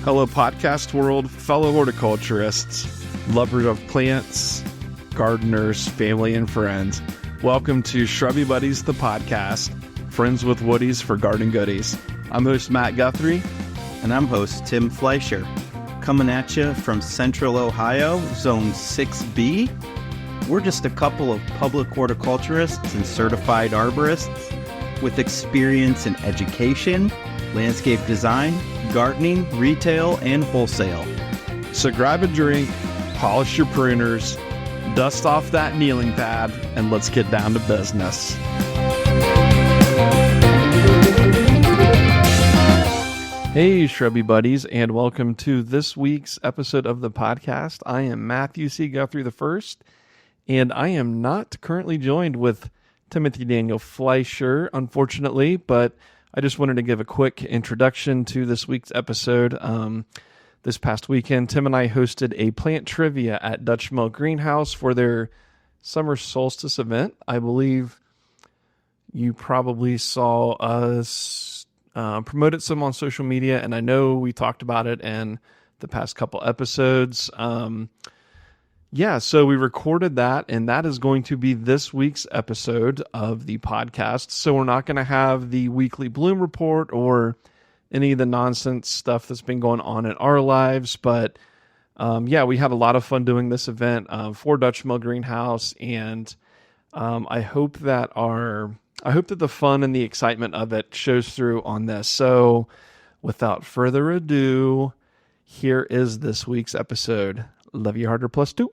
Hello, podcast world, fellow horticulturists, lovers of plants, gardeners, family, and friends. Welcome to Shrubby Buddies, the podcast, friends with woodies for garden goodies. I'm host Matt Guthrie. And I'm host Tim Fleischer. Coming at you from Central Ohio, Zone 6B. We're just a couple of public horticulturists and certified arborists with experience in education, landscape design, gardening, retail, and wholesale. So grab a drink, polish your pruners, dust off that kneeling pad, and let's get down to business. Hey, Shrubby Buddies, and welcome to this week's episode of the podcast. I am Matthew C. Guthrie I, and I am not currently joined with Timothy Daniel Fleischer, unfortunately, but I just wanted to give a quick introduction to this week's episode. This past weekend, Tim and I hosted a plant trivia at Dutchmill Greenhouse for their Summer Solstice event. I believe you probably saw us promoted some on social media, and I know we talked about it in the past couple episodes. So we recorded that, and that is going to be this week's episode of the podcast. So we're not going to have the weekly bloom report or any of the nonsense stuff that's been going on in our lives, but we had a lot of fun doing this event for Dutchmill Greenhouse, and I hope that the fun and the excitement of it shows through on this. So without further ado, here is this week's episode. Love you harder +2.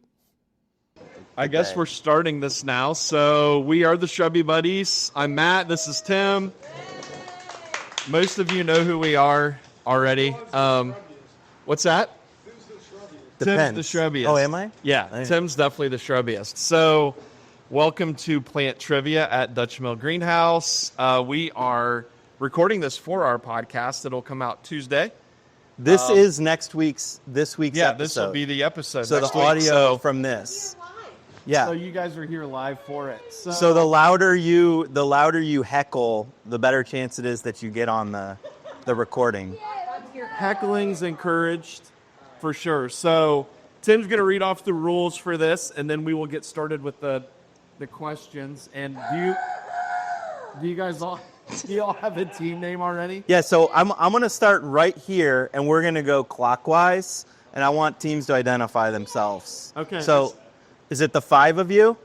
I guess we're starting this now. So we are the Shrubby Buddies. I'm Matt. This is Tim. Most of you know who we are already. What's that? Depends. Tim's the shrubbiest. Oh, am I? Yeah, Tim's definitely the shrubbiest. So welcome to Plant Trivia at Dutchmill Greenhouse. We are recording this for our podcast. It'll come out Tuesday. This is this week's episode. Yeah, this will be the episode. So next the week. audio from this. Yeah. So you guys are here live for it. So the louder you heckle, the better chance it is that you get on the recording. Heckling's encouraged for sure. So Tim's going to read off the rules for this, and then we will get started with the questions. And do you all have a team name already? Yeah, so I'm going to start right here, and we're going to go clockwise, and I want teams to identify themselves. Okay. So is it the 5 of you?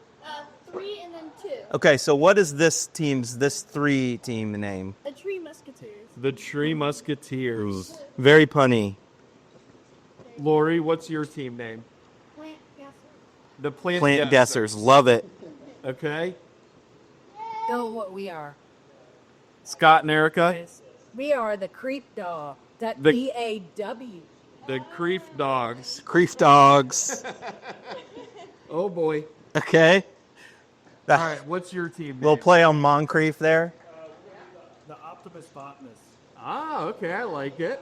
3 and then 2. Okay, so what is this 3 team name? The Tree Musketeers. The Tree Musketeers. Very punny. Lori, what's your team name? Plant Guessers. The Plant Guessers. Love it. Okay. Know what we are. Scott and Erica? We are the Creep Dog. That The- DAW. The Creef Dogs. Creef Dogs. Oh, boy. Okay. All right, what's your team name? We'll play on Moncrief there. The Optimus Botanist. Ah, okay, I like it.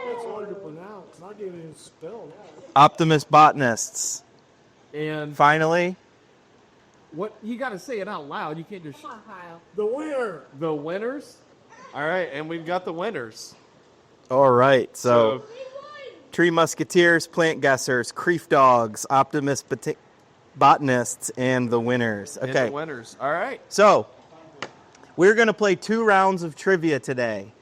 It's hard to pronounce. Not even spelled. Optimus Botanists. And Finally, what you got to say it out loud. You can't just Come on, Kyle. The winner. the winners. All right, and we've got the winners. all right. So Tree Musketeers, Plant Guessers, Creef Dogs, Optimus Botanists, and the winners. And Okay. the winners. All right. So we're going to play 2 rounds of trivia today.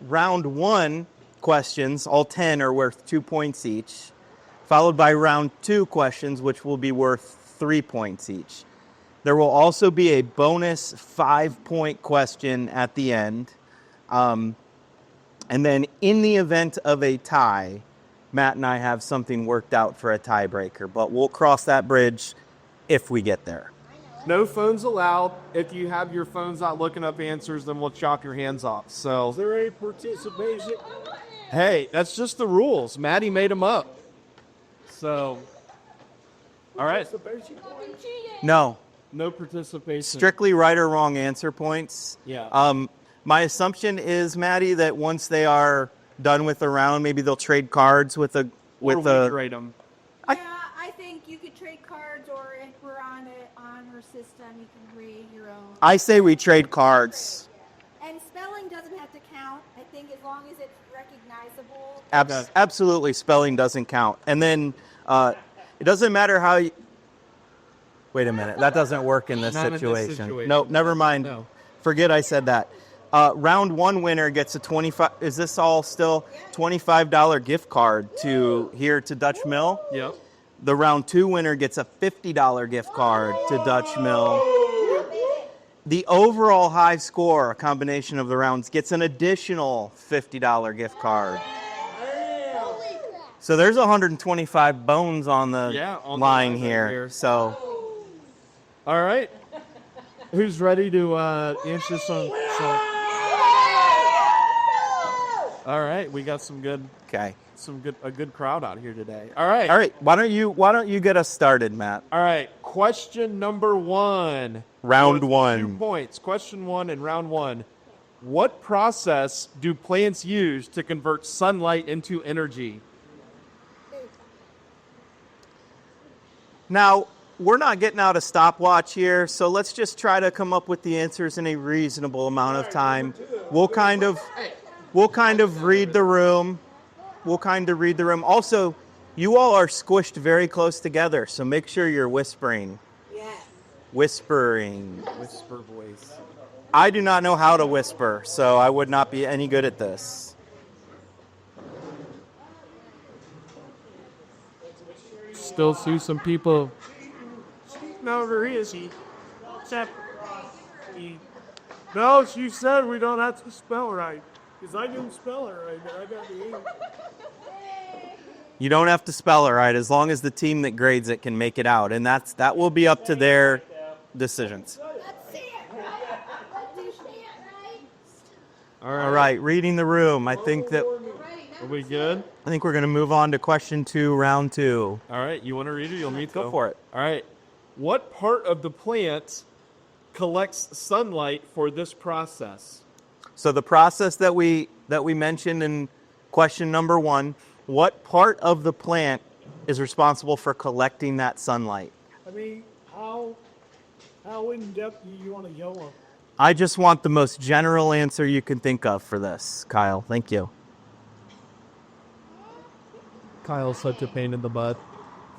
Round 1 questions, all 10 are worth 2 points each, followed by round 2 questions, which will be worth 3 points each. There will also be a bonus 5-point question at the end. And then in the event of a tie, Matt and I have something worked out for a tiebreaker, but we'll cross that bridge if we get there. No phones allowed. If you have your phones out looking up answers, then we'll chop your hands off. Is So, there any participation? hey, that's just the rules. Maddie made them up. So, all right. Participation? No, No participation. strictly right or wrong answer points. Yeah. My assumption is, Maddie, that once they are done with the round, maybe they'll trade cards with Or we trade them. Yeah, I think you could trade cards, or if we're on our system, you can read your own. I say we trade cards. And spelling doesn't have to count. I think as long as it's recognizable Absolutely, spelling doesn't count. And then it doesn't matter how you... Wait a minute. That doesn't work in this situation. Nope, never mind. No. Forget I said that. Round 1 winner gets a 25... Is this all still $25 gift card to Dutchmill? Yep. The round 2 winner gets a $50 gift card to Dutchmill. The overall high score, a combination of the rounds, gets an additional $50 gift card. So there's 125 bones on the line here. So, all right. Who's ready to answer some? All right, we got a good crowd out here today. All right. Why don't you get us started, Matt? All right. Question number 1. Round 1. 2 points. Question 1 in round 1. What process do plants use to convert sunlight into energy? Now, we're not getting out a stopwatch here, so let's just try to come up with the answers in a reasonable amount of time. We'll kind of read the room. Also, you all are squished very close together, so make sure you're whispering. Whispering. Whisper voice. I do not know how to whisper, so I would not be any good at this. Still see some people. No, where is he? No, she said we don't have to spell right. Because I didn't spell it right, but I got the E. You don't have to spell it right as long as the team that grades it can make it out, and that will be up to their decisions. All right, reading the room. I think Are we good? we're going to move on to question 2, round 2. All right, you want to read it? You'll need to Go for it. All right. What part of the plant collects sunlight for this process? So the process that we mentioned in question number 1, what part of the plant is responsible for collecting that sunlight? I mean, how in depth do you want to go? I just want the most general answer you can think of for this, Kyle. Thank you. Kyle's such a pain in the butt.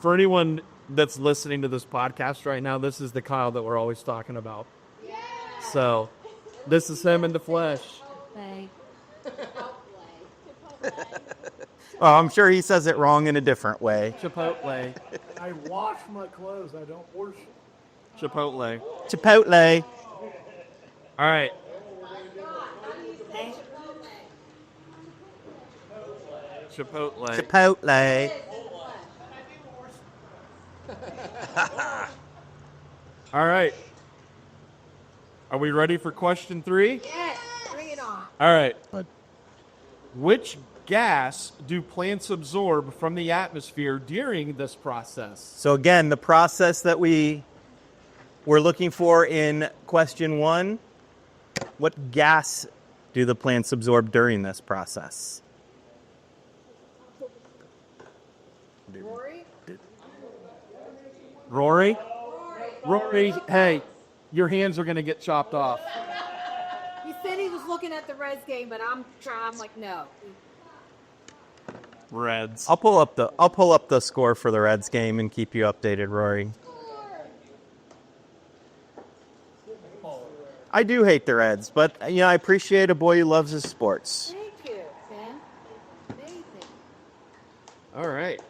For anyone that's listening to this podcast right now, this is the Kyle that we're always talking about. Yeah. So, this is him in the flesh. Oh, I'm sure he says it wrong in a different way. Chipotle. I wash my clothes. I don't wash. Chipotle. Chipotle. All right. Chipotle. Chipotle. All right. Are we ready for question 3? Yes, bring it on. All right. Which gas do plants absorb from the atmosphere during this process? So again, the process that we were looking for in question 1, what gas do the plants absorb during this process? Rory? Rory, hey, your hands are going to get chopped off. He said he was looking at the Reds game, but I'm like, no. Reds. I'll pull up the score for the Reds game and keep you updated, Rory. I do hate the Reds, but I appreciate a boy who loves his sports. Thank you, Ben. Amazing. All right.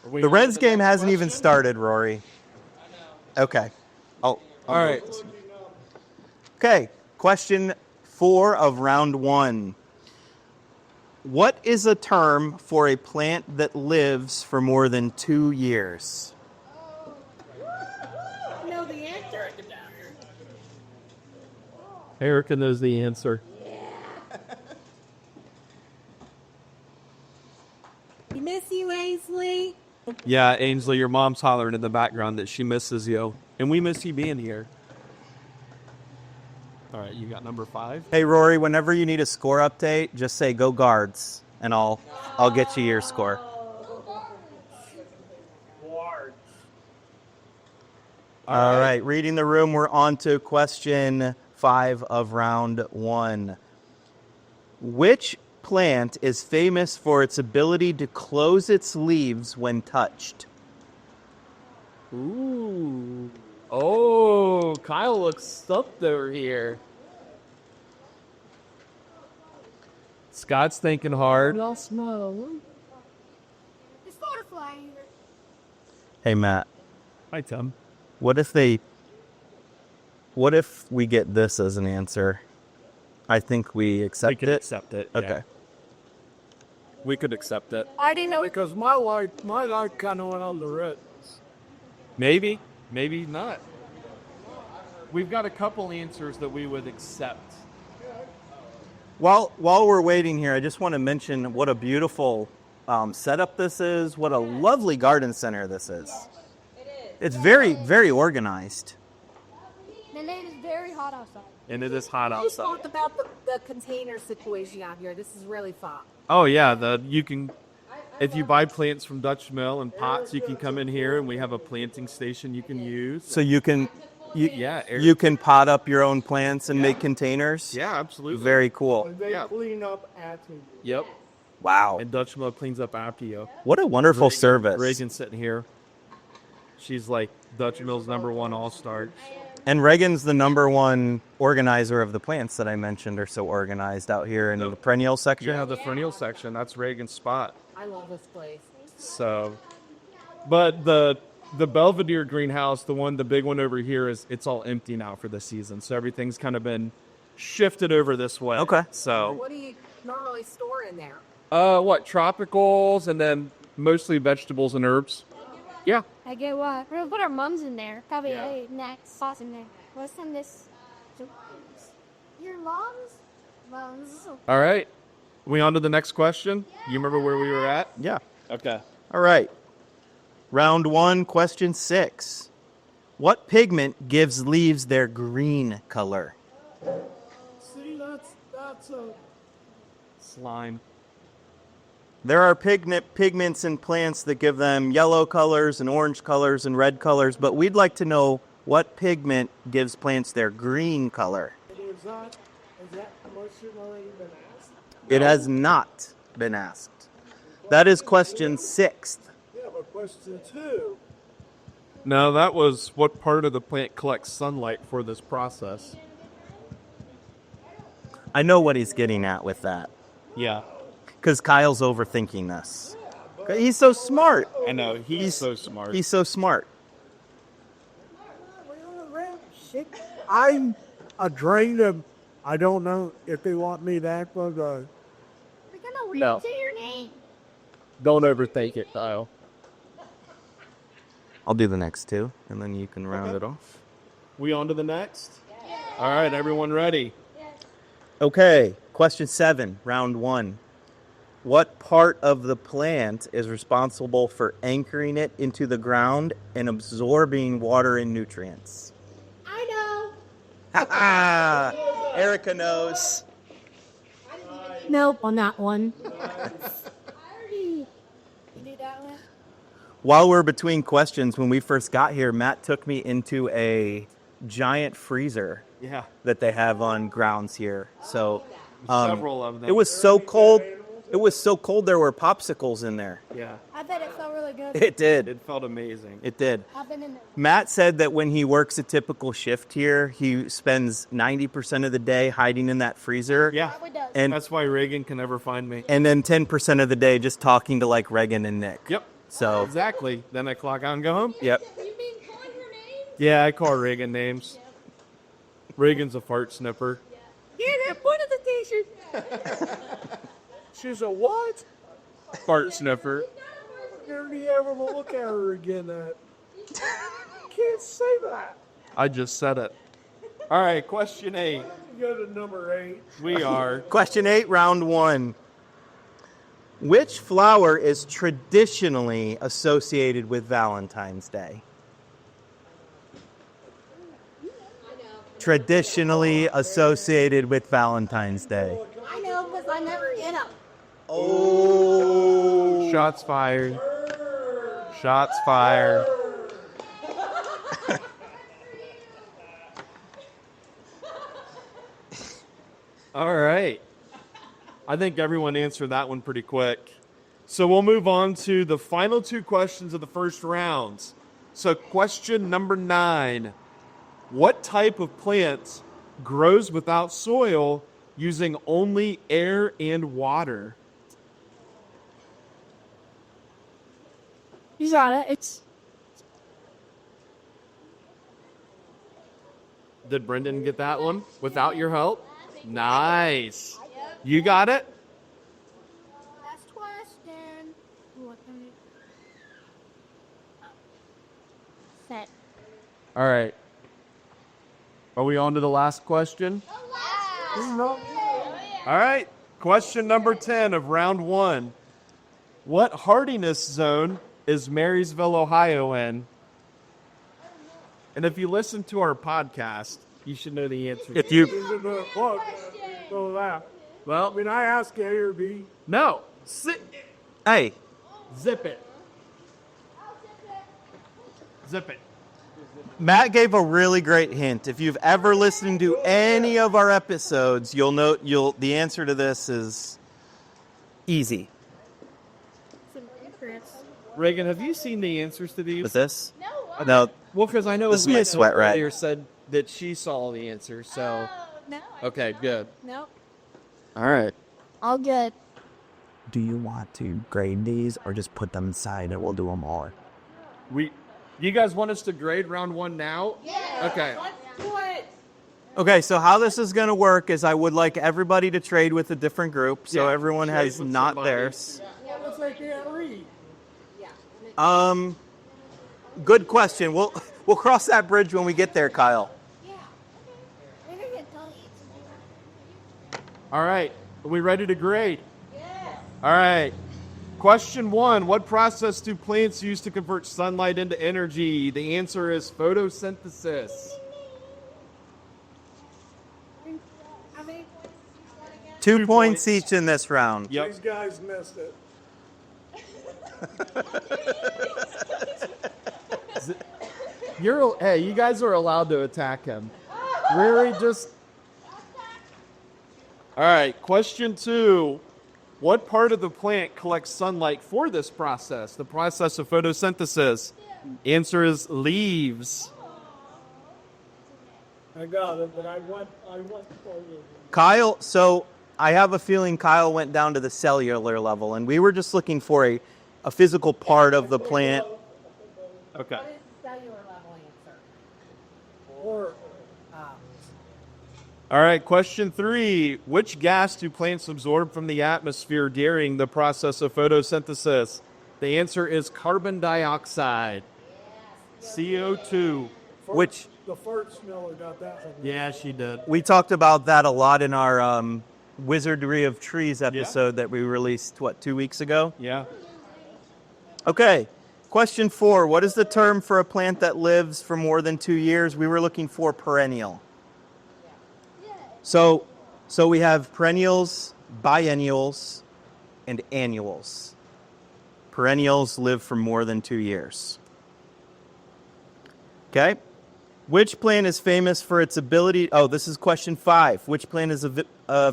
The Reds game hasn't even started, Rory. Okay. All right. Okay. Question 4 of round 1. What is a term for a plant that lives for more than 2 years? You know the answer. Erica knows the answer. We miss you, Ainsley. Yeah, Ainsley, your mom's hollering in the background that she misses you. And we miss you being here. All right, you got number 5? Hey, Rory, whenever you need a score update, just say go Guards, and I'll get you your score. All right, reading the room, we're on to question 5 of round 1. Which What plant is famous for its ability to close its leaves when touched? Ooh. Oh, Kyle looks stumped over here. Scott's thinking hard. It's butterfly here. Hey, Matt, Hi, Tim. what if we get this as an answer? I think we accept We could it. accept it. Okay. Yeah. We could accept it. I didn't know. Because my light kind of went on the red. Maybe. Maybe not. We've got a couple answers that we would accept. While we're waiting here, I just want to mention what a beautiful setup this is. What a lovely garden center this is. It's very, very organized. And it is very hot outside. And it is hot We outside. talked about the container situation out here. This is really fun. Oh yeah, if you buy plants from Dutchmill and pots, you can come in here and we have a planting station you can use. So you can Yeah, you can pot up your own plants and make containers. Yeah, absolutely. Very cool. And they Yeah. clean up after you. Yep. Wow. And Dutchmill cleans up after you. What a wonderful service. Reagan's sitting here. She's like Dutchmill's #1 all-star. And Reagan's the #1 organizer of the plants that I mentioned are so organized out here in the perennial section. Yeah, the perennial section, that's Reagan's spot. I love this place. So, but the Belvedere greenhouse, the big one over here, it's all empty now for the season. So everything's kind of been shifted over this way. Okay. So, What do you normally store in there? tropicals and then mostly vegetables and herbs. Yeah. I get what? We're gonna put our mums in there. Probably Yeah. next. Sauce in there. What's in this? Your lungs? Lungs. All right. We on to the next question? You remember where we were at? Yeah. Okay. All right. Round 1, question 6. What pigment gives leaves their green color? See, that's a Slime. There are pigments in plants that give them yellow colors and orange colors and red colors, but we'd like to know what pigment gives plants their green color. is that question already been asked? It has not been asked. That is question 6. Yeah, but question 2. No, that was what part of the plant collects sunlight for this process. I know what he's getting at with that, Yeah. because Kyle's overthinking this. He's so smart. I know. He's so smart. He's so smart. I'm a drain of. I don't know if they want me to act like a. We're gonna read No. to your name. Don't overthink it, Kyle. I'll do the next 2, and then you can round it off. We on to the next? All right, everyone ready? Okay, question 7, round 1. What part of the plant is responsible for anchoring it into the ground and absorbing water and nutrients? I know. Erica knows. Nope on that one. You do that one? While we're between questions, when we first got here, Matt took me into a giant freezer Yeah. that they have on grounds here. So Several of them. it was so cold. It was so cold there were popsicles in there. Yeah. I bet it felt really good. It did. It felt amazing. It did. I've been in there. Matt said that when he works a typical shift here, he spends 90% of the day hiding in that freezer. Yeah. Probably does. And That's why Reagan can never find me. and then 10% of the day just talking to like Reagan and Nick. Yep. So, Exactly. Then I clock out and go home. yep. You mean calling her name? Yeah, I call Reagan names. Reagan's a fart sniffer. Get that point of the t-shirt. She's a what? Fart sniffer. Never you ever look at her again. Can't say that. I just said it. All right, question 8. You go to number 8. We are. Question 8, round 1. Which flower is traditionally associated with Valentine's Day? Traditionally associated with Valentine's Day. I know because I never get them. Oh. Shots fired. Shots fired. All right. I think everyone answered that one pretty quick. So we'll move on to the final 2 questions of the first round. So question number 9. What type of plant grows without soil using only air and water? You got it. It's Did Brendan get that one without your help? Nice. You got it? Last question. set. All right. Are we on to the last question? All right. Question number 10 of round 1. What hardiness zone is Marysville, Ohio in? And if you listen to our podcast, you should know the answer. If you These are the look. So that. I Well, mean, I ask A or B. no. hey, Zip it. Zip it. Matt gave a really great hint. If you've ever listened to any of our episodes, you'll know the answer to this is easy. Some secrets. Reagan, have you seen the answers to these? With this? No. Well, because I know This is my sweat rat. earlier said that she saw the answer, so. No. Okay, good. Nope. All right. All good. Do you want to grade these or just put them aside and we'll do them all? You guys want us to grade round 1 now? Yeah. Okay. Do it. Okay, so how this is going to work is I would like everybody to trade with a different group, so Yeah, everyone trade has with not somebody. theirs. Looks like they can't read. Good question. We'll cross that bridge when we get there, Kyle. We're gonna tell you. All right. Are we ready to grade? Yeah. All right. Question 1. What process do plants use to convert sunlight into energy? The answer is photosynthesis. How many? 2 points each in this round. Yep. These guys missed it. Hey, you guys are allowed to attack him. Really, just. All right. Question 2. What part of the plant collects sunlight for this process? The process of photosynthesis. Answer is leaves. I got it, but I went for you. Kyle, so I have a feeling Kyle went down to the cellular level, and we were just looking for a physical part of the plant. Okay. What is cellular level answer? Or All right, question 3. Which gas do plants absorb from the atmosphere during the process of photosynthesis? The answer is carbon dioxide. CO2. Which the fart smeller got that one. Yeah, she did. we talked about that a lot in our Wizardry of Trees episode that we released, 2 weeks ago? Yeah. Okay, question 4. What is the term for a plant that lives for more than 2 years? We were looking for perennial. So we have perennials, biennials, and annuals. Perennials live for more than 2 years. Okay? Which plant is famous for its ability... Oh, this is question 5. Which plant is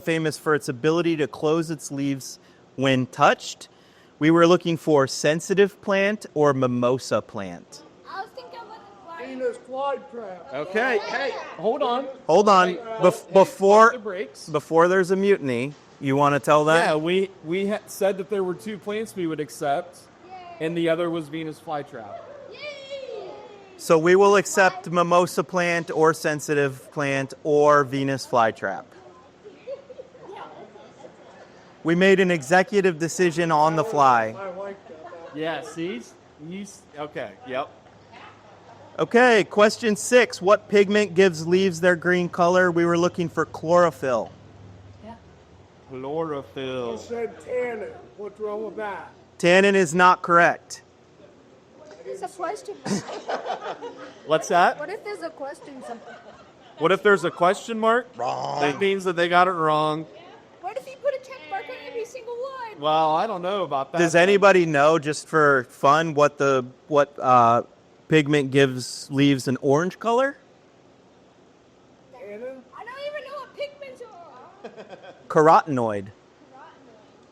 famous for its ability to close its leaves when touched? We were looking for sensitive plant or mimosa plant. I was thinking about the Venus flytrap. Okay. Hey, hold on. Hold on. Pump Before the brakes. there's a mutiny, you want to tell that? Yeah, we said that there were 2 plants we would accept, and the other was Venus flytrap. So we will accept mimosa plant or sensitive plant or Venus flytrap. We made an executive decision on the fly. I like that. Yeah, see? Okay, yep. Okay, question 6. What pigment gives leaves their green color? We were looking for chlorophyll. You Chlorophyll. said tannin. What's wrong with that? Tannin is not correct. It's a question. What's that? What if there's a question? What if there's a question mark? Wrong. That means that they got it wrong. What if you put a check mark on every single one? Well, I don't know about that. Does anybody know, just for fun, what pigment gives leaves an orange color? Tannin? I don't even know what pigments are. Carotenoid.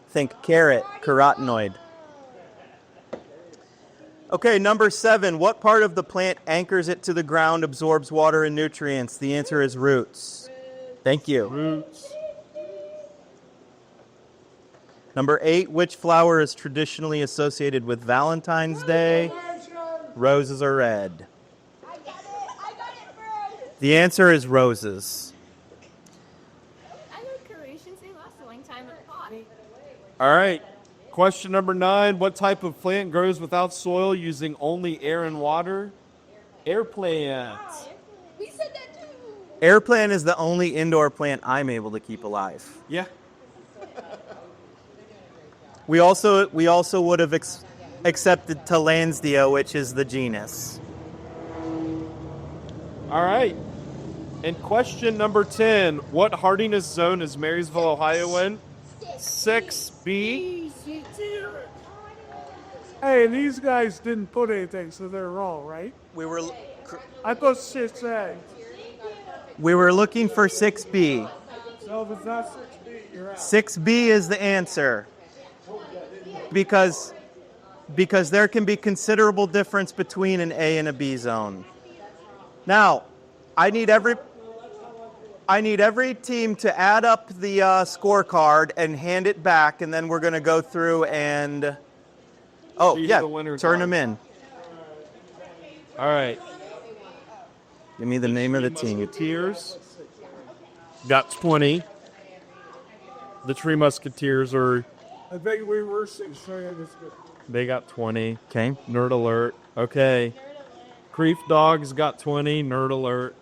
Think carrot, carotenoid. Okay, number 7. What part of the plant anchors it to the ground, absorbs water and nutrients? The answer is roots. Thank you. Roots. Number 8. Which flower is traditionally associated with Valentine's Day? Roses are red. I got it first. The answer is roses. I know Croatians, they last a long time in the pot. All right. Question number 9. What type of plant grows without soil using only air and water? Air plants. We said that too. Air plant is the only indoor plant I'm able to keep alive. Yeah. We also would have accepted Tillandsia, which is the genus. All right. And question number 10. What hardiness zone is Marysville, Ohio in? 6B. Hey, these guys didn't put anything, so they're wrong, right? We were I put 6A. looking for 6B. So if it's not 6B, you're out. 6B is the answer. Because there can be considerable difference between an A and a B zone. Now, I need every team to add up the scorecard and hand it back, and then we're going to go through and See yeah, the winners turn on. them in. All right. Give me the name of the team. Musketeers got 20. The Tree Musketeers I think we were 6, so yeah, that's good. they got 20. Okay. Nerd alert. Okay. Creef Dogs got 20. Nerd alert.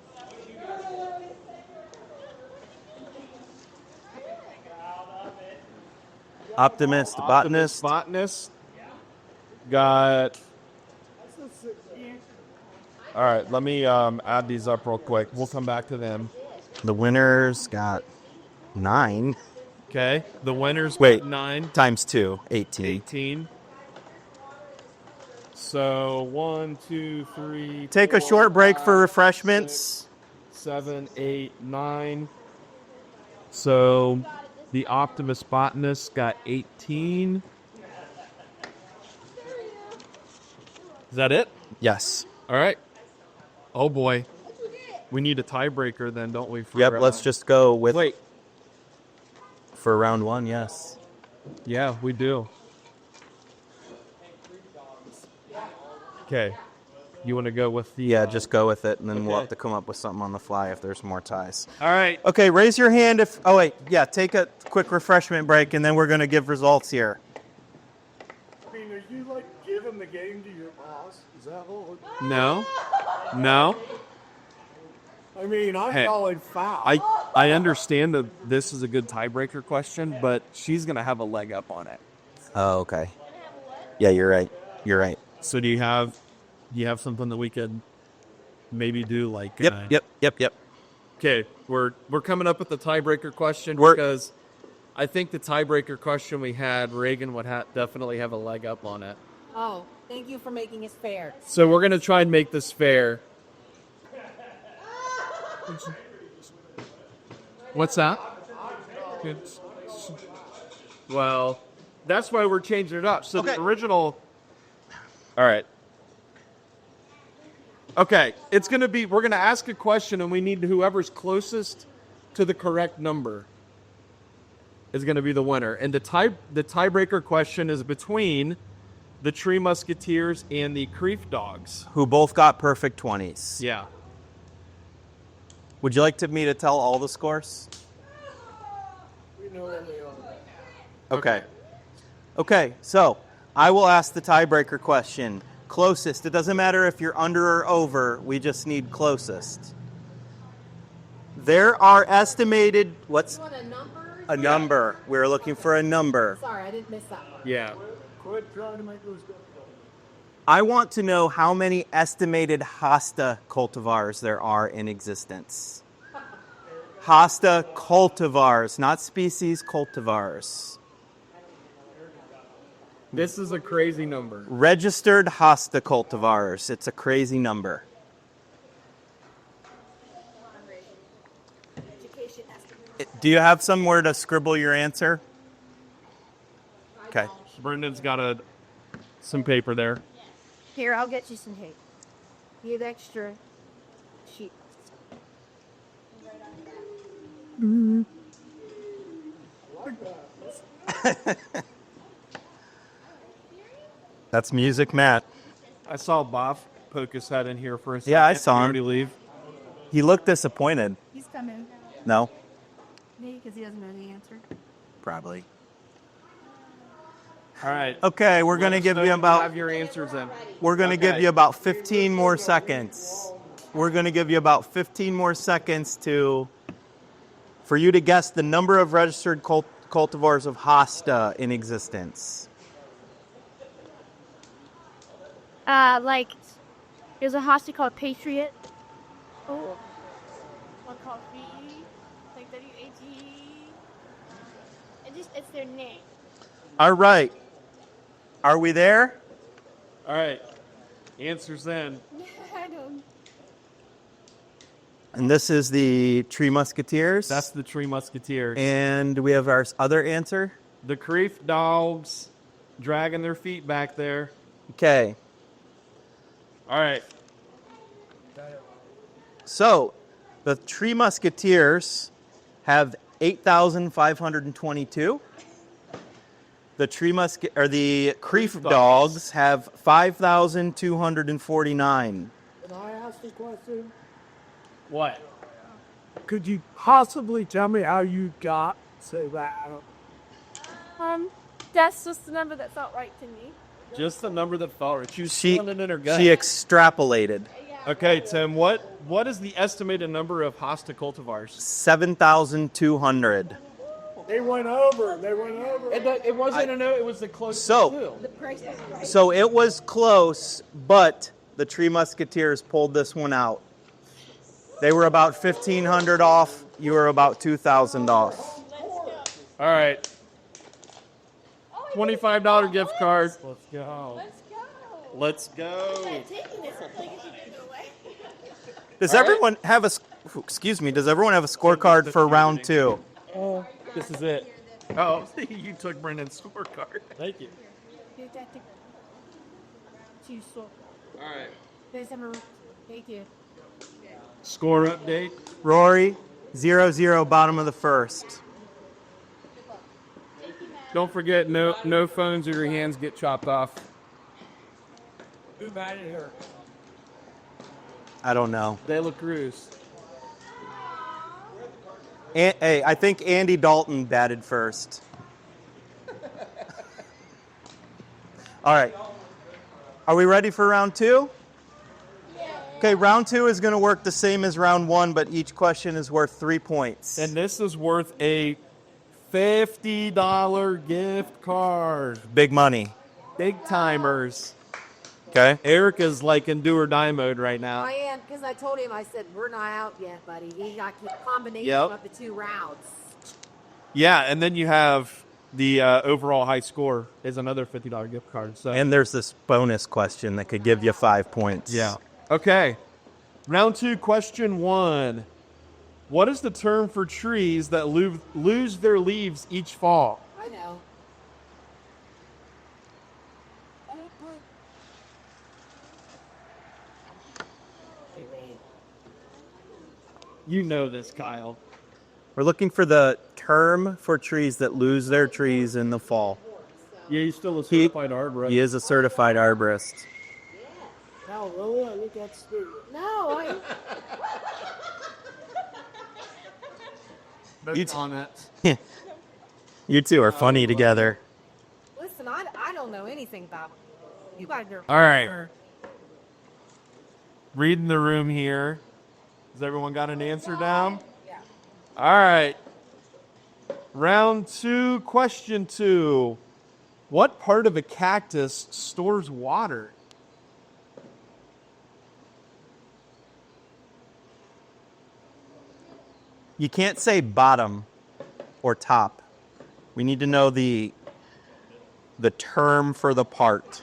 Optimist, botanist. Botanist got. All right, let me add these up real quick. We'll come back to them. The winners got 9 Okay, the winners Wait. got 9, times 2, 18. 18. So 1, 2, 3. Take a 4, short break 5, for refreshments. 6, 7, 8, 9. So the Optimist Botanist got 18. Is that it? Yes. All right. Oh boy. We need a tiebreaker then, don't we? For, Yep, let's just go with Wait. for round 1, yes. Yeah, we do. Okay. You want to go with the... Yeah, just go with it, and then we'll Okay. have to come up with something on the fly if there's more ties. All right. Okay, raise your hand if... Oh, wait. Yeah, take a quick refreshment break, and then we're going to give results here. I mean, are you like giving the game to your boss? Is that what? No. No. I mean, I'm Hey, calling foul. I understand that this is a good tiebreaker question, but she's going to have a leg up on it. Oh, okay. Yeah, you're right. You're right. So do you have something that we could maybe do like Yep. Okay, we're coming up with the tiebreaker question We're- because I think the tiebreaker question we had, Reagan would definitely have a leg up on it. Oh, thank you for making it fair. So we're going to try and make this fair. What's that? Well, that's why we're changing it up. So Okay. the original... All right. Okay, it's going to be... We're going to ask a question, and we need whoever's closest to the correct number is going to be the winner. And the tiebreaker question is between the Tree Musketeers and the Creef Dogs. Who both got perfect 20s. Yeah. Would you like me to tell all the scores? We know where they are. Okay. Okay, so I will ask the tiebreaker question. Closest. It doesn't matter if you're under or over. We just need closest. There are estimated... What's You want a number? a number? We're looking for a number. Sorry, I didn't miss that one. Yeah. Quit trying to make those go. I want to know how many estimated hosta cultivars there are in existence. Hosta cultivars, not species, cultivars. This is a crazy number. Registered hosta cultivars. It's a crazy number. Education estimate. Do you have somewhere to scribble your answer? Okay. Brendan's got some paper there. Here, I'll get you some tape. Need extra sheet. That's music, Matt. I saw Bob poke his head in here for a second. Yeah, I saw Did he him. already leave? He looked disappointed. He's coming. No, Me, because he doesn't know the answer. probably. All right. Okay, we're gonna give you Have about your answers in. we're gonna give Okay. you about 15 more seconds. We're gonna give you about 15 more seconds for you to guess the number of registered cultivars of hosta in existence. Like, there's a hosta called Patriot. Oh. One called V, like W-A-T. It's their name. All right. Are we there? All right. Answers in. I don't. And this is the Tree Musketeers. That's the Tree Musketeers. And we have our other answer. The Creef dogs dragging their feet back there. Okay. All right. So, the Tree Musketeers have 8,522. The the Creef dogs have 5,249. Can I ask a question? What? Could you possibly tell me how you got to that? That's just the number that felt right to me. Just the number that felt right. She was She feeling it in her gut. extrapolated. Okay, Tim, what is the estimated number of hosta cultivars? 7,200. They went over. It wasn't a no, it was the close So, The price is right. so it was close, but the Tree Musketeers pulled this one out. They were about 1,500 off. You were about 2,000 off. All right. $25 gift card. Let's go. Let's go. Taking this whole thing is going to go away. Does All right. everyone have a Does everyone have a scorecard for round 2? This is it. Oh, you took Brendan's scorecard. Thank you. All right. Thank you. Score update. Rory, 0-0, bottom of the first. Don't forget, no phones or your hands get chopped off. Who batted here? I don't know. De La Cruz. Hey, I think Andy Dalton batted first. All right. Are we ready for round 2? Okay, round 2 is going to work the same as round 1, but each question is worth 3 points. And this is worth a $50 gift card. Big money. Big timers. Okay. Erica's like in do or die mode right now. I am, because I told him, I said, we're not out yet, buddy. You got to keep combination Yep. of the 2 rounds. Yeah, and then you have the overall high score is another $50 gift card. So And there's this bonus question that could give you 5 points. yeah. Okay. Round 2, question 1. What is the term for trees that lose their leaves each fall? I know. You know this, Kyle. We're looking for the term for trees that lose their trees in the fall. Yeah, he's still a certified arborist. He is a certified arborist. No, really? I think that's stupid. No, I... No You- comments. You two are funny together. Listen, I don't know anything about you guys are. All right. Reading the room here. Has everyone got an answer down? Yeah. All right. Round 2, question 2. What part of a cactus stores water? You can't say bottom or top. We need to know the term for the part.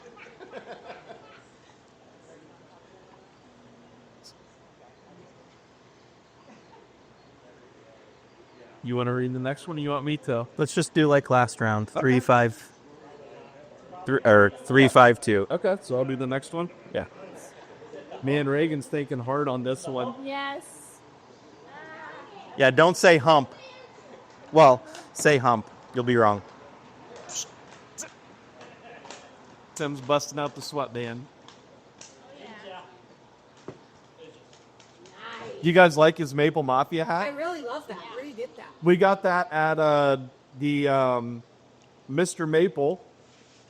You want to read the next one or you want me to? Let's just do like last round. 3, 5. 352. Okay, so I'll do the next one. Yeah. Man, Reagan's thinking hard on this one. Yes. Yeah, don't say hump. Well, say hump. You'll be wrong. Tim's busting out the sweatband. You guys like his Maple Mafia I hat? really love that. Where do you get that? We got that at the Mr. Maple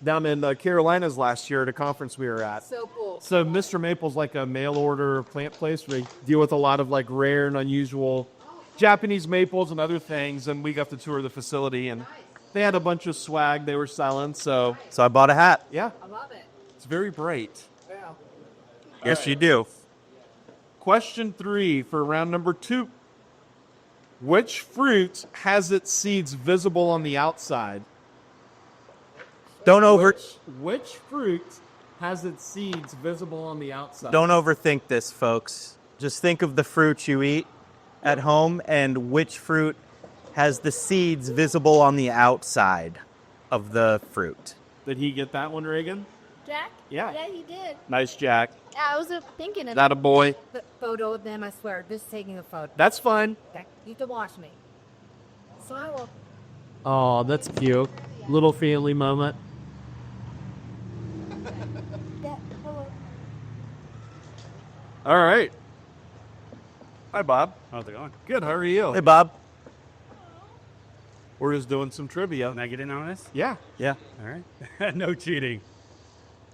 down in the Carolinas last year at a conference we were at. So cool. So Mr. Maple's like a mail order plant place where they deal with a lot of like rare and unusual Japanese maples and other things. And we got to tour the facility and they had a bunch of swag they were selling. So So I bought a hat. yeah, I love it. it's very bright. Yeah. Yes, you do. Question 3 for round number 2. Which fruit has its seeds visible on the outside? Don't Which fruit has its seeds visible on the outside? don't overthink this, folks. Just think of the fruit you eat at home and which fruit has the seeds visible on the outside of the fruit. Did he get that one, Reagan? Jack? Yeah. Yeah, he did. Nice, Jack. Yeah, I was thinking of That a boy. The photo of them, I swear. Just taking a photo. That's fine. Okay. You can watch me. So I will. Oh, that's cute. Little family moment. that. Hello. All right. Hi, Bob. How's it going? Good. How are you? Hey, Bob. We're just doing some trivia. Can I get in on this? Yeah. Yeah. All right. No cheating.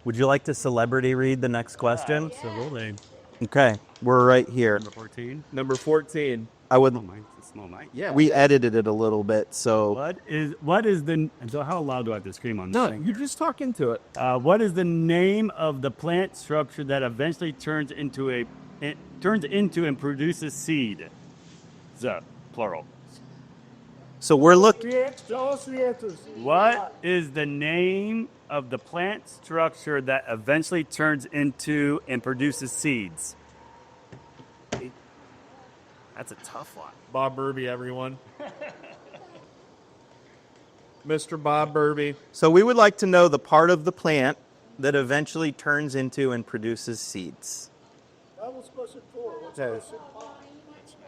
Would you like to celebrity read the next question? Absolutely. Okay, we're right here. Number 14. Number 14. I would. Oh, mine's a small mic. Yeah. We edited it a little bit, so What is the, and so how loud do I have to scream on this No, thing? you just talk into it. What is the name of the plant structure that eventually turns into and produces seed? The plural. so we're looking. Tell us the answers. What is the name of the plant structure that eventually turns into and produces seeds? That's a tough one. Bob Burby, everyone. Mr. Bob Burby. So we would like to know the part of the plant that eventually turns into and produces seeds. That was question 4. What's Okay. question?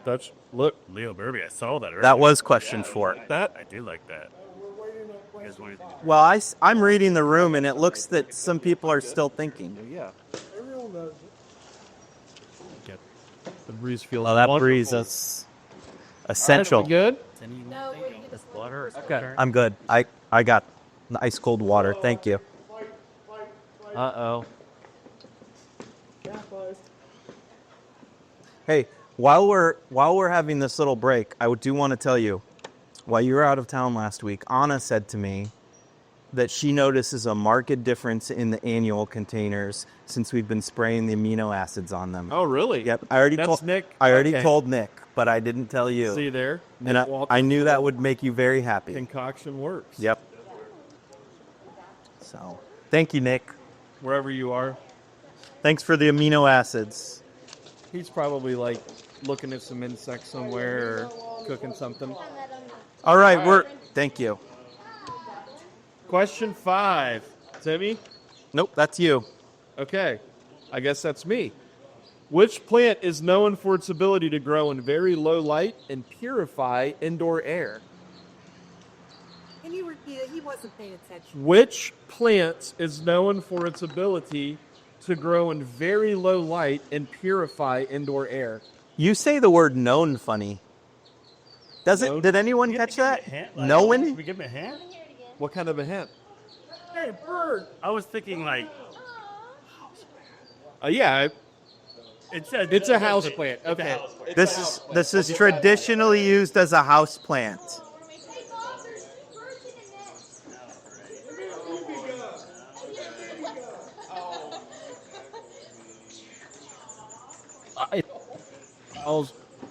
Dutch. Look. Leo Burby, I saw that earlier. That was question 4. That. I do like that. We're waiting on You guys question. want to- Well, I'm reading the room, and it looks that some people are still thinking. Yeah. Everyone knows it. Get the breeze feels Well, that wonderful. breeze is essential. We good? No, where do you get this Water. Okay. I'm good. I got ice cold water. Thank you. Uh-oh. Hey, while we're having this little break, I do want to tell you, while you were out of town last week, Anna said to me that she notices a marked difference in the annual containers since we've been spraying the amino acids on them. Oh, really? Yep, I already That's told Nick? I already Okay. told Nick, but I didn't tell you. See there? and Nick Walton. I knew that would make you very happy. Concoction works. Yep. So, thank you, Nick. Wherever you are. Thanks for the amino acids. He's probably like looking at some insects somewhere or cooking something. All right, thank you. Question 5. Timmy? Nope, that's you. Okay. I guess that's me. Which plant is known for its ability to grow in very low light and purify indoor air? Can you repeat it? He wasn't paying attention. Which plant is known for its ability to grow in very low light and purify indoor air? You say the word known funny. Known? Did anyone catch that? Can Known? we give him a hint? What kind of a hint? Hey, bird. I was thinking like Yeah, it's a house plant. Okay. This is traditionally used as a house plant.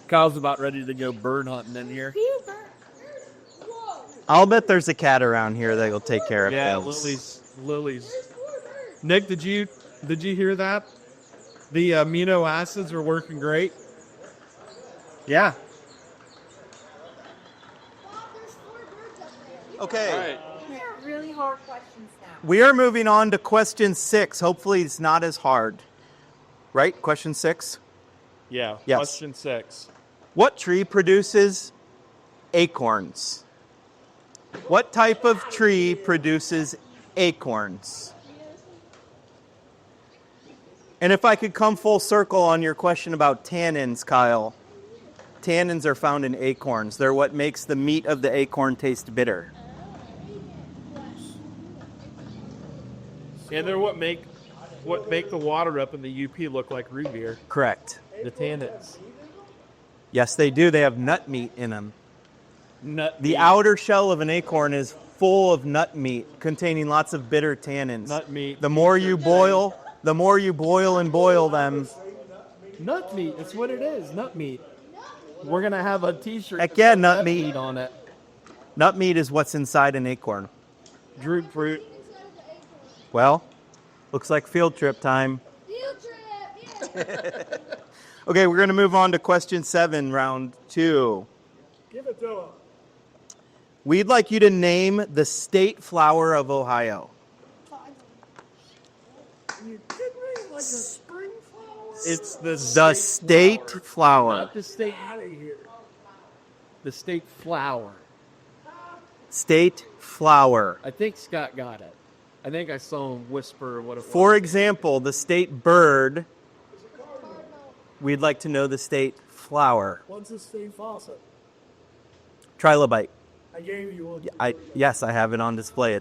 Kyle's about ready to go bird hunting in here. I'll bet there's a cat around here that'll take care of Yeah, things. lilies. Nick, did you hear that? The amino acids are working great. Yeah. Okay. All right. Really hard questions now. We are moving on to question 6. Hopefully it's not as hard. Right? Question 6? Yeah. Yes. Question 6. What tree produces acorns? What type of tree produces acorns? And if I could come full circle on your question about tannins, Kyle. Tannins are found in acorns. They're what makes the meat of the acorn taste bitter. And they're what make the water up in the UP look like root beer. Correct. The tannins. Yes, they do. They have nut meat in them. Nut The meat. outer shell of an acorn is full of nut meat, containing lots of bitter tannins. Nut meat. The more you boil and boil them. Nut meat. That's what it is. Nut meat. We're gonna have a T-shirt. Heck with yeah, nut meat. on it. Nut meat is what's inside an acorn. Druid fruit. Well, looks like field trip time. Field trip. Yeah. Okay, we're going to move on to question 7, round 2. Give it to him. We'd like you to name the state flower of Ohio. You kidding me? Like a spring flower? It's the State flower. Not the state. Out of here. The state flower. State flower. I think Scott got it. I think I saw him whisper what it was. For example, the state bird. We'd like to know the state flower. What's the state faucet? Trilobite. I gave you one. Yes, I have it on display.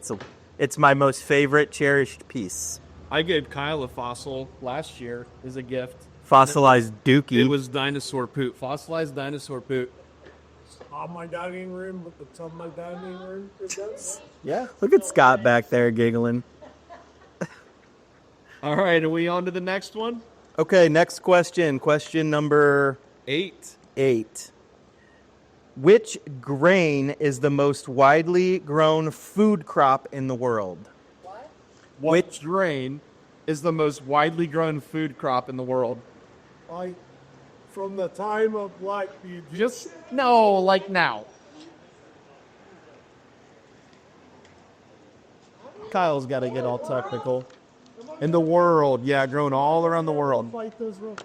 It's my most favorite, cherished piece. I gave Kyle a fossil last year as a gift. Fossilized dookie. It was dinosaur poop. Fossilized dinosaur poop. On my dining room, but it's on my dining room. It does. Yeah. Look at Scott back there giggling. All right, are we on to the next one? Okay, next question. Question number 8. Which grain is the most widely grown food crop in the world? Which grain is the most widely grown food crop in the world? Like, from the time of like the Just no, like now. Kyle's got to get all technical. In the world, yeah, grown all around the world. fight this one.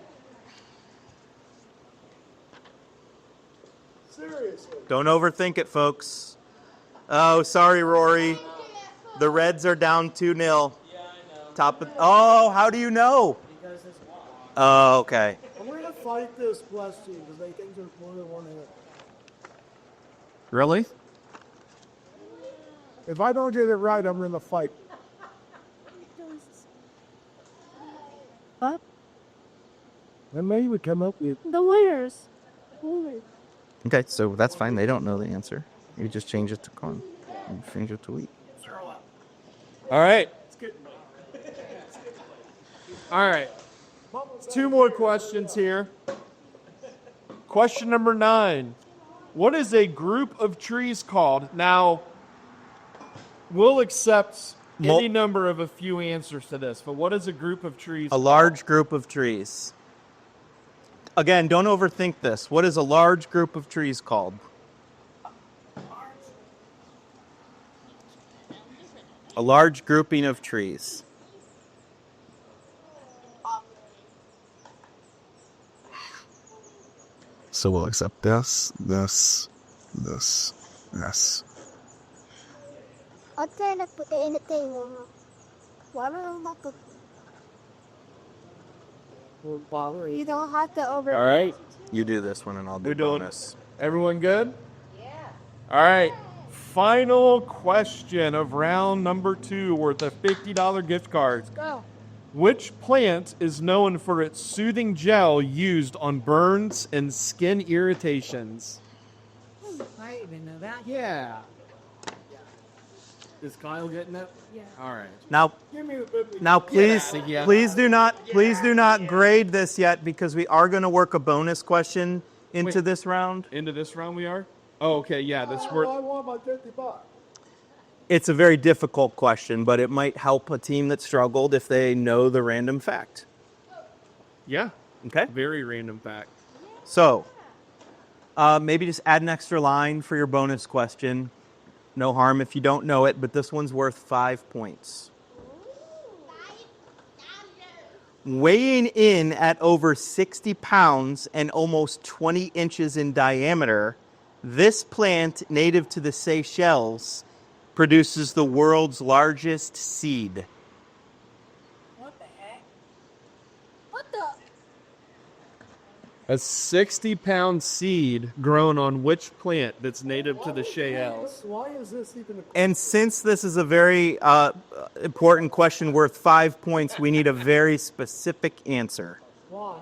Seriously. Don't overthink it, folks. Oh, sorry, Rory. The Reds are down 2-0. Yeah, I know. Oh, how do you know? Because it's one. Oh, okay. I'm going to fight this question because I think there's more than one answer. Really? If I don't get it right, I'm going to fight. What? Then maybe we come up with The winners. Okay, so that's fine. They don't know the answer. You just change it to corn. You change it to wheat. All right. All right. 2 more questions here. Question number 9. What is a group of trees called? Now, we'll accept any number of a few answers to this, but what is a group of trees? A large group of trees. Again, don't overthink this. What is a large group of trees called? A large grouping of trees. So we'll accept this. Okay, let's put it in the table. You don't have to over. All right. You do this one and I'll do Who doing? bonus. Everyone good? Yeah. All right. Final question of round number 2 worth a $50 gift card. Go. Which plant is known for its soothing gel used on burns and skin irritations? I didn't even know that. Yeah. Is Kyle getting it? Yeah. All right. Now, Give me the 50. please, Yeah. please do not grade this yet because we are going to work a bonus question into Wait. this round. Into this round we are? Oh, okay. Yeah, this I work. want my $50. It's a very difficult question, but it might help a team that struggled if they know the random fact. Yeah. Okay? Very random fact. So, maybe just add an extra line for your bonus question. No harm if you don't know it, but this one's worth 5 points. Weighing in at over 60 pounds and almost 20 inches in diameter, this plant, native to the Seychelles, produces the world's largest seed. What the heck? What the? A 60-pound seed grown on which plant that's native to the Seychelles? Why is this even a And since this is a very important question worth 5 points, we need a very specific answer. why?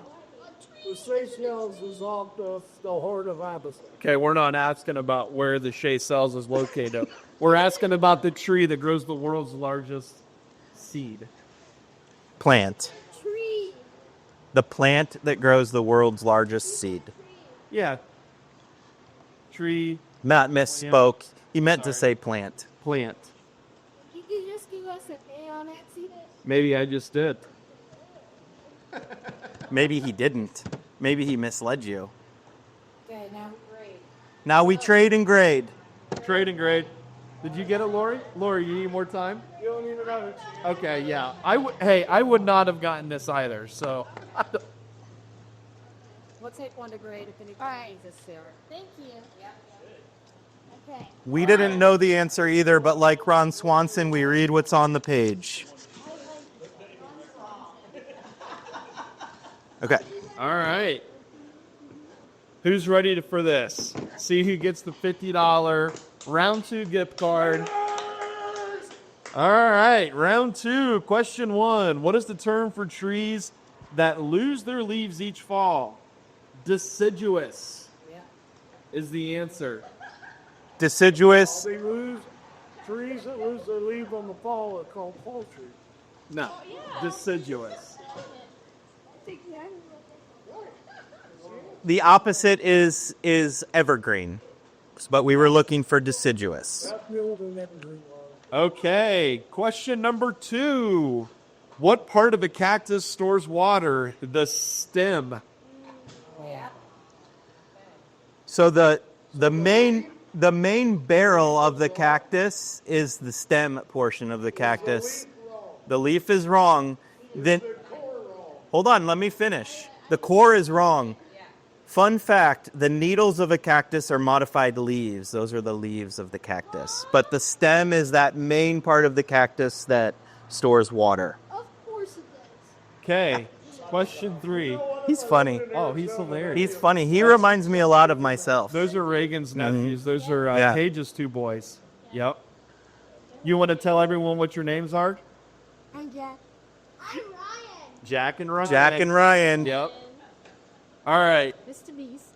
The Seychelles is off the Horn of Africa. Okay, we're not asking about where the Seychelles is located. We're asking about the tree that grows the world's largest seed. Plant. Tree. The plant that grows the world's largest seed. Yeah. Tree, Matt misspoke. He meant to say plant. plant. You could just give us an A on it, see? Maybe I just did. Maybe he didn't. Maybe he misled you. Okay, now grade. Now we trade and grade. Trade and grade. Did you get it, Lori? Lori, you need more time? You don't even know it. Okay, yeah. I would not have gotten this either, so. We'll take one to grade if anybody All right. needs us, Sarah. Thank you. Okay. We didn't know the answer either, but like Ron Swanson, we read what's on the page. Okay. All right. Who's ready for this? See who gets the $50 round 2 gift card. All right, round 2, question 1. What is the term for trees that lose their leaves each fall? Deciduous is the answer. Deciduous. They lose trees that lose their leaf on the fall are called poultry. No, deciduous. The opposite is evergreen, but we were looking for deciduous. Dutchmill and evergreen. Okay, question number 2. What part of a cactus stores water? The stem. So the main barrel of the cactus is the stem portion of the cactus. The leaf is wrong. Then hold on, let me finish. The core is wrong. Fun fact, the needles of a cactus are modified leaves. Those are the leaves of the cactus. But the stem is that main part of the cactus that stores water. Of course it does. Okay, question 3. He's funny. Oh, he's hilarious. He's funny. He reminds me a lot of myself. Those are Reagan's nephews. Those are Yeah. Page's 2 boys. Yep. You want to tell everyone what your names are? I'm Jack. I'm Ryan. Jack and Ryan. Jack and Ryan. Yep. All right. Mr. Beast.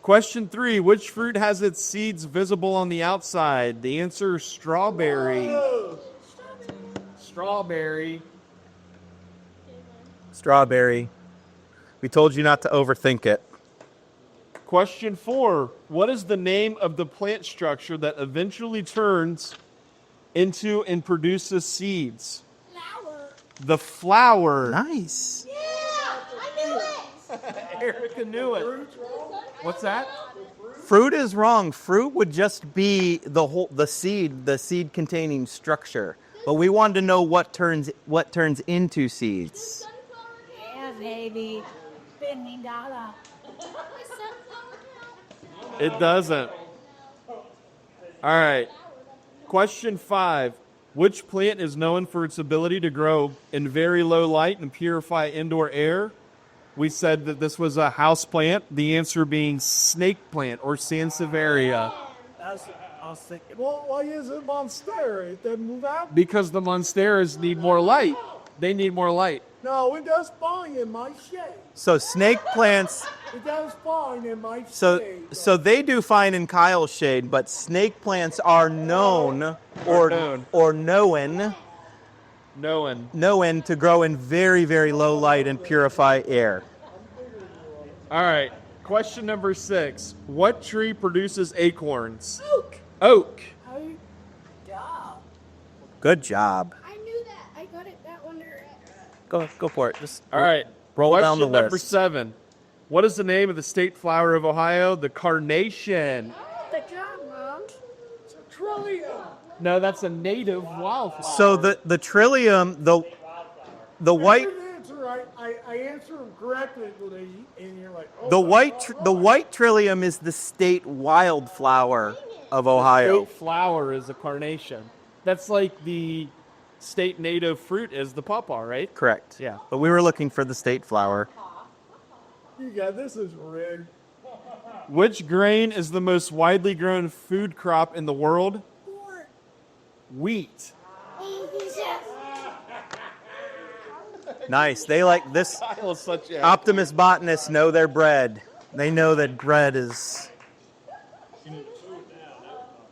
Question 3. Which fruit has its seeds visible on the outside? The answer is strawberry. Strawberry. Strawberry. We told you not to overthink it. Question 4. What is the name of the plant structure that eventually turns into and produces seeds? Flower. The flower. Nice. Yeah, I knew it. Erica knew it. What's that? Fruit is wrong. Fruit would just be the seed containing structure. But we wanted to know what turns into seeds. Yeah, baby. $50. It doesn't. All right. Question 5. Which plant is known for its ability to grow in very low light and purify indoor air? We said that this was a house plant. The answer being snake plant or Sansevieria. I was thinking, well, why is it Monstera? It doesn't move out? Because the monsteras need more light. They need more light. No, it does fine in my shade. So snake plants. It does fine in my So shade. they do fine in Kyle's shade, but snake plants are known or known to grow in very, very low light and purify air. All right. Question number 6. What tree produces acorns? Oak. Oak. Hey. Duh. Good job. I knew that. I got it that one right. Go for it. Just All right. roll Question down the number list. 7. What is the name of the state flower of Ohio? The carnation. Good job, Mom. Trillium. No, that's a native wildflower. So the trillium, the white Answer, I answer them correctly, and you're like, oh, the white trillium is the state wildflower of Ohio. State flower is a carnation. That's like the state native fruit is the pawpaw, right? Correct. Yeah. But we were looking for the state flower. You got this is rigged. Which grain is the most widely grown food crop in the world? Wheat. Nice. They like this. Kyle's such a... Optimist botanists know their bread. They know that bread is.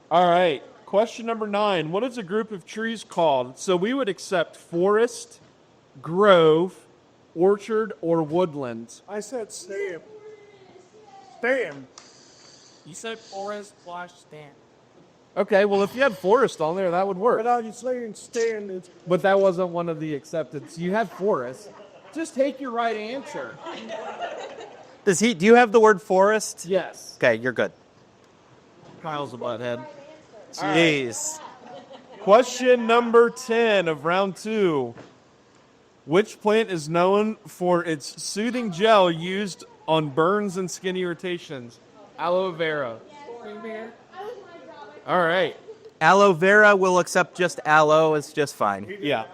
All right. Question number 9. What is a group of trees called? So we would accept forest, grove, orchard, or woodland. I said stem. Stem. You said forest / stand. Okay, well, if you had forest on there, that would work. But I was saying stand. It's But that wasn't one of the acceptance. You had forest. Just take your right answer. Do you have the word forest? Yes. Okay, you're good. Kyle's a butthead. Jeez. Question number 10 of round 2. Which plant is known for its soothing gel used on burns and skin irritations? Aloe vera. All right. Aloe vera will accept just aloe. It's just fine. Yeah.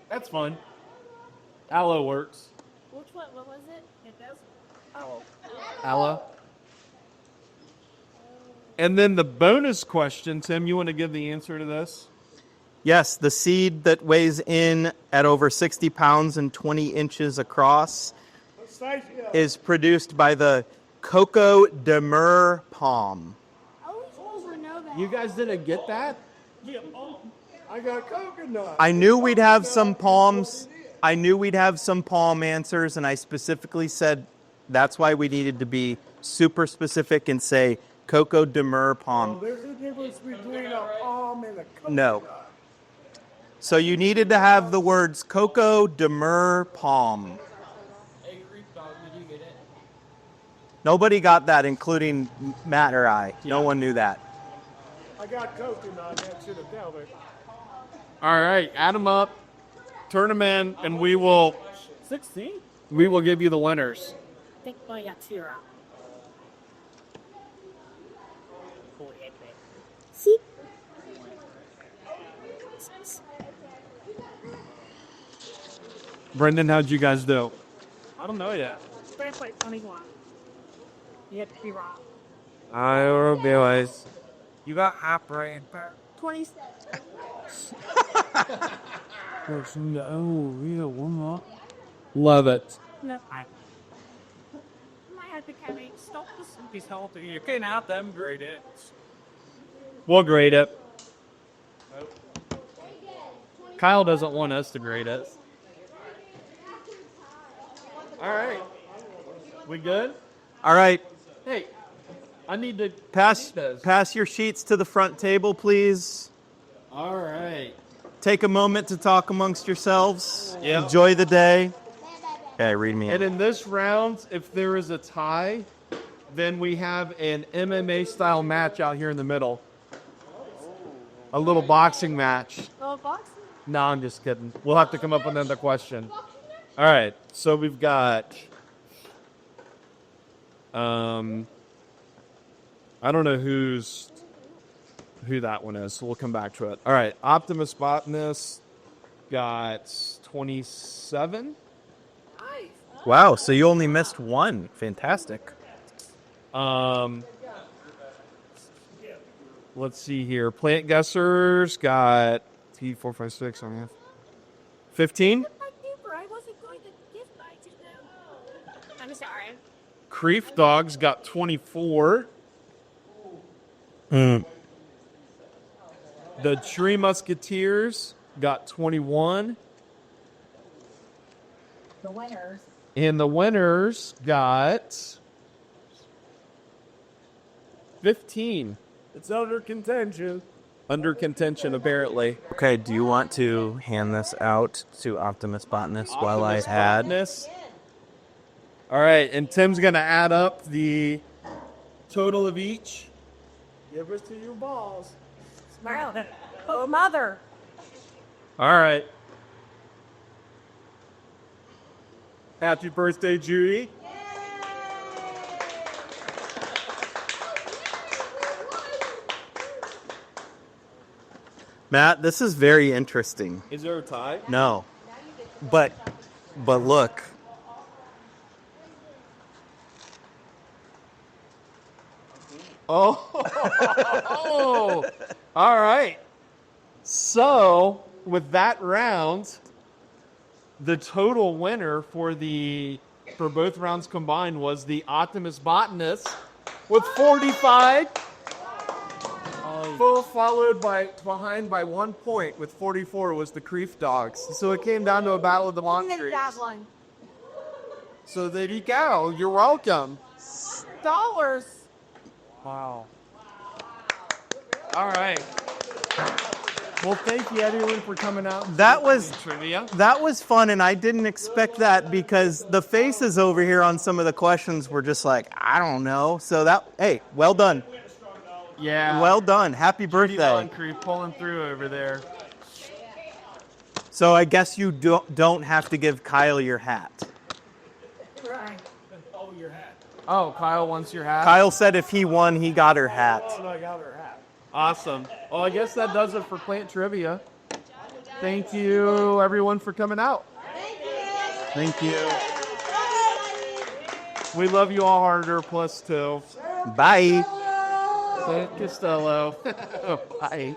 That's fun. Aloe works. Which one? What was it? It does. Oh. Aloe. And then the bonus question, Tim, you want to give the answer to this? Yes, the seed that weighs in at over 60 pounds and 20 inches across is produced by the Coco de Mer palm. You guys didn't get that? yeah. I got coconut. I knew we'd have some palms. I knew we'd have some palm answers, and I specifically said that's why we needed to be super specific and say Coco de Mer palm. There's a difference between a palm and a coconut. No. So you needed to have the words Coco de Mer palm. Hey, Reef Dog, did you get it? Nobody got that, including Matt or I. No one knew that. I got coconut. That should have dealt it. All right, add them up, turn them in, and we will 16? give you the winners. I think I got 0. See? Brendan, how'd you guys do? I don't know yet. It's like 21. You have to be wrong. I realize you got half right. 20. Love it. No. I had to kind of stop this. He's healthy. You can't have them grade it. We'll grade it. Kyle doesn't want us to grade it. All right. We good? All right. Hey, I need to Pass your sheets to the front table, please. All right. Take a moment to talk amongst yourselves. Yeah. Enjoy the day. Okay, read me And in. in this round, if there is a tie, then we have an MMA style match out here in the middle. A little boxing match. Oh, boxing? No, I'm just kidding. We'll have to come up with another question. All right. So we've got I don't know who that one is, so we'll come back to it. All right. Optimus Botanist got 27. Wow, so you only missed one. Fantastic. Let's see here. Plant Guessers got T4, 5, 6. 15. I wasn't going to give mine to them. I'm sorry. Creef Dogs got 24. The Tree Musketeers got 21. The winners. And the winners got 15. It's under contention. Under contention, apparently. Okay, do you want to hand this out to Optimus Botanist while I Optimus had? Botanist. All right, and Tim's going to add up the total of each. Give us to your balls. Well, oh, mother. All right. Happy birthday, Judy. Matt, this is very interesting. Is there a tie? No. But look. Oh. All right. So, with that round, the total winner for both rounds combined was the Optimus Botanist with 45. Followed behind by 1 point with 44 was the Creef Dogs. So it came down to a battle of the monsters. That one. So there you go. You're welcome. $. Wow. All right. Well, thank you everyone for coming out. That was trivia. That was fun, and I didn't expect that because the faces over here on some of the questions were just like, I don't know. So hey, well done. Yeah. Well done. Happy birthday. Creef pulling through over there. So I guess you don't have to give Kyle your hat. Right. Oh, your hat. Oh, Kyle wants your hat. Kyle said if he won, he got her hat. Oh, I got her hat. Awesome. Well, I guess that does it for Plant Trivia. Thank you, everyone, for coming out. Thank you. We love you all harder, plus 2. Bye. Costello. Bye.